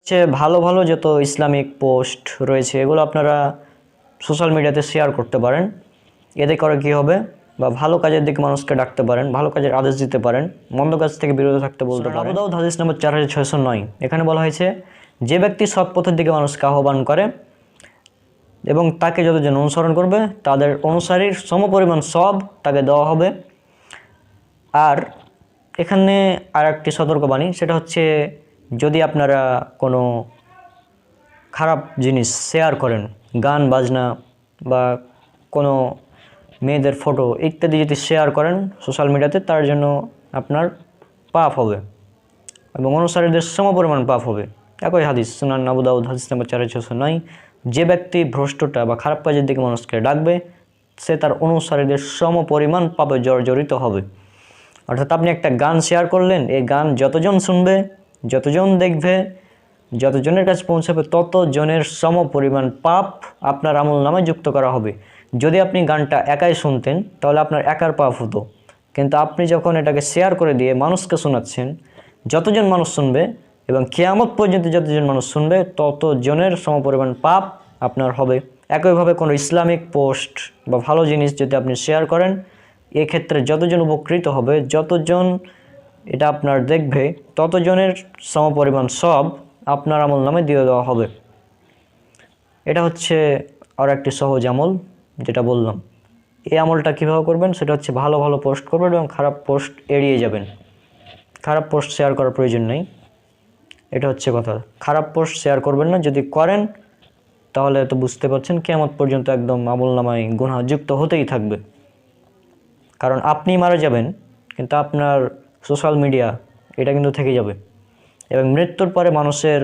ভালো ভালো যত ইসলামিক পোস্ট রয়েছে এগুলো আপনারা সোশ্যাল মিডিয়াতে শেয়ার করতে পারেন। এতে করে কী হবে, বা ভালো কাজের দিকে মানুষকে ডাকতে পারেন, ভালো কাজের আদেশ দিতে পারেন, মন্দ কাজ থেকে বিরত থাকতে বলতে পারেন। আবু দাউদ হাদিস নম্বর 4609, এখানে বলা হয়েছে, যে ব্যক্তি সৎ পথের দিকে মানুষকে আহ্বান করে এবং তাকে যতজন অনুসরণ করবে তাদের অনুসারীর সমপরিমাণ সব তাকে দেওয়া হবে। আর এখানে আর একটি সতর্কবাণী, সেটা হচ্ছে যদি আপনারা কোনো খারাপ জিনিস শেয়ার করেন, গান বাজনা বা কোনো মেয়েদের ফটো ইত্যাদি যদি শেয়ার করেন সোশ্যাল মিডিয়াতে, তার জন্য আপনার পাপ হবে এবং অনুসারীদের সমপরিমাণ পাপ হবে। একই হাদিস, সুনান আবু দাউদ হাদিস নম্বর 4609, যে ব্যক্তি ভ্রষ্টতা বা খারাপ কাজের দিকে মানুষকে ডাকবে সে তার অনুসারীদের সমপরিমাণ পাপে জর্জরিত হবে। অর্থাৎ আপনি একটা গান শেয়ার করলেন, এই গান যতজন শুনবে, যতজন দেখবে, যতজনের কাছে পৌঁছাবে, ততজনের সমপরিমাণ পাপ আপনার আমল নামায় যুক্ত করা হবে। যদি আপনি গানটা একাই শুনতেন তাহলে আপনার একার পাপ হতো, কিন্তু আপনি যখন এটাকে শেয়ার করে দিয়ে মানুষকে শোনাচ্ছেন, যতজন মানুষ শুনবে এবং কিয়ামত পর্যন্ত যতজন মানুষ শুনবে ততজনের সমপরিমাণ পাপ আপনার হবে। একইভাবে কোনো ইসলামিক পোস্ট বা ভালো জিনিস যদি আপনি শেয়ার করেন, এক্ষেত্রে যতজন উপকৃত হবে, যতজন এটা আপনার দেখবে, ততজনের সমপরিমাণ সব আপনার আমল নামে দিয়ে দেওয়া হবে। এটা হচ্ছে আর একটি সহজ আমল যেটা বললাম। এই আমলটা কীভাবে করবেন, সেটা হচ্ছে ভালো ভালো পোস্ট করবেন এবং খারাপ পোস্ট এড়িয়ে যাবেন। খারাপ পোস্ট শেয়ার করার প্রয়োজন নেই, এটা হচ্ছে কথা। খারাপ পোস্ট শেয়ার করবেন না, যদি করেন তাহলে তো বুঝতে পারছেন কিয়ামত পর্যন্ত একদম আমল নামায় গুনাহ যুক্ত হতেই থাকবে। কারণ আপনি মারা যাবেন কিন্তু আপনার সোশ্যাল মিডিয়া এটা কিন্তু থেকে যাবে, এবং মৃত্যুর পরে মানুষের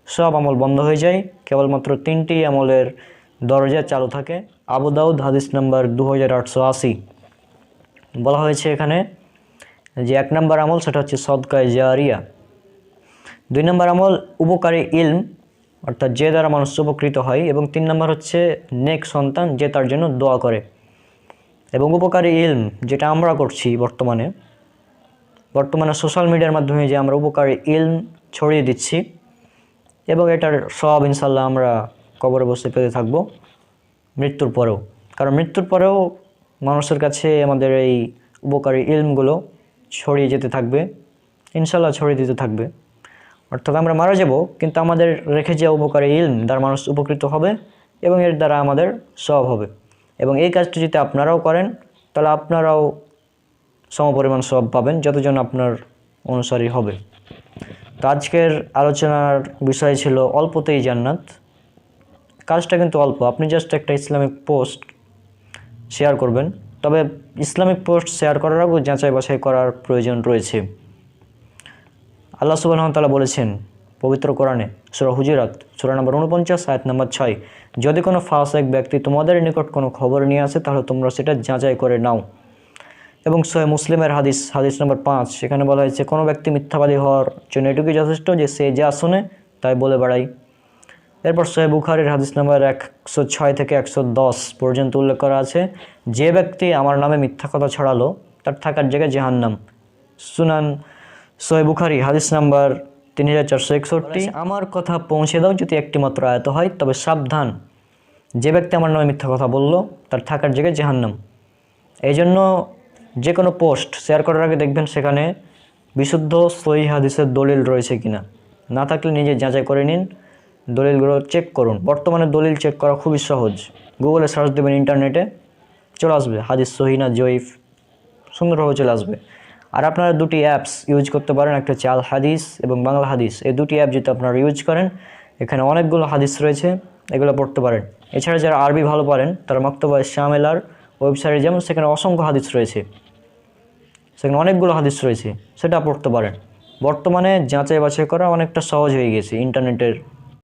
সব আমল বন্ধ হয়ে যায়, কেবলমাত্র 3টি আমলের দরজা চালু থাকে। আবু দাউদ হাদিস নাম্বার 2880 বলা হয়েছে এখানে যে 1 নম্বর আমল সেটা হচ্ছে সদকায়ে জারিয়া, 2 নম্বর আমল উপকারী ইলম অর্থাৎ যে দ্বারা মানুষ উপকৃত হয়, এবং 3 নম্বর হচ্ছে নেক সন্তান যে তার জন্য দোয়া করে। এবং উপকারী ইলম যেটা আমরা করছি বর্তমানে সোশ্যাল মিডিয়ার মাধ্যমে যে আমরা উপকারী ইলম ছড়িয়ে দিচ্ছি, এবং এটার সব ইনশাল্লাহ আমরা কবরে বসে পেতে থাকব মৃত্যুর পরেও। কারণ মৃত্যুর পরেও মানুষের কাছে আমাদের এই উপকারী ইলমগুলো ছড়িয়ে যেতে থাকবে, ইনশাল্লাহ ছড়িয়ে দিতে থাকবে। অর্থাৎ আমরা মারা যাব কিন্তু আমাদের রেখে যাওয়া উপকারী ইলম দ্বারা মানুষ উপকৃত হবে এবং এর দ্বারা আমাদের সওয়াব হবে। এবং এই কাজটি যদি আপনারাও করেন তাহলে আপনারাও সমপরিমাণ সওয়াব পাবেন যতজন আপনার অনুসারী হবে। তো আজকের আলোচনার বিষয় ছিল অল্পতেই জান্নাত। কাজটা কিন্তু অল্প, আপনি জাস্ট একটা ইসলামিক পোস্ট শেয়ার করবেন। তবে ইসলামিক পোস্ট শেয়ার করার আগেও যাচাই বাছাই করার প্রয়োজন রয়েছে। আল্লাহ সুবহানাহু ওয়া তাআলা বলেছেন পবিত্র কোরআনে সূরা হুজুরাত সূরা নম্বর 49 আয়াত নম্বর 6, যদি কোনো ফাসিক ব্যক্তি তোমাদের নিকট কোনো খবর নিয়ে আসে তাহলে তোমরা সেটা যাচাই করে নাও। এবং সহিহ মুসলিমের হাদিস নম্বর 5, সেখানে বলা হয়েছে কোনো ব্যক্তি মিথ্যাবাদী হওয়ার জন্য এটুকুই যথেষ্ট যে সে যা শোনে তাই বলে বেড়ায়। এরপর সহিহ বুখারীর হাদিস নম্বর 106 থেকে 110 পর্যন্ত উল্লেখ করা আছে, যে ব্যক্তি আমার নামে মিথ্যা কথা ছড়ালো তার থাকার জায়গায় জাহান্নাম। সুনান সহিহ বুখারী হাদিস নাম্বার 3461, আমার কথা পৌঁছে দাও যদি একটি মাত্র আয়াত হয়, তবে সাবধান, যে ব্যক্তি আমার নামে মিথ্যা কথা বলল তার থাকার জায়গায় জাহান্নাম। এই জন্য যে কোনো পোস্ট শেয়ার করার আগে দেখবেন সেখানে বিশুদ্ধ সহিহ হাদিসের দলিল রয়েছে কিনা, না থাকলে নিজে যাচাই করে নিন, দলিলগুলো চেক করুন। বর্তমানে দলিল চেক করা খুবই সহজ, গুগলে সার্চ দেবেন, ইন্টারনেটে চলে আসবে হাদিস সহিহ না জয়ীফ, সুন্দরভাবে চলে আসবে। আর আপনারা 2টি অ্যাপস ইউজ করতে পারেন, একটা হচ্ছে আল হাদিস এবং বাংলা হাদিস। এই 2টি অ্যাপ যদি আপনারা ইউজ করেন, এখানে অনেকগুলো হাদিস রয়েছে, এগুলো পড়তে পারেন। এছাড়া যারা আরবি ভালো পারেন তারা মাকতাবা শামেলার ওয়েবসাইটে যেমন সেখানে অসংখ্য হাদিস রয়েছে, সেখানে অনেকগুলো হাদিস রয়েছে, সেটা পড়তে পারেন। বর্তমানে যাচাই বাছাই করা অনেকটা সহজ হয়ে গেছে ইন্টারনেটের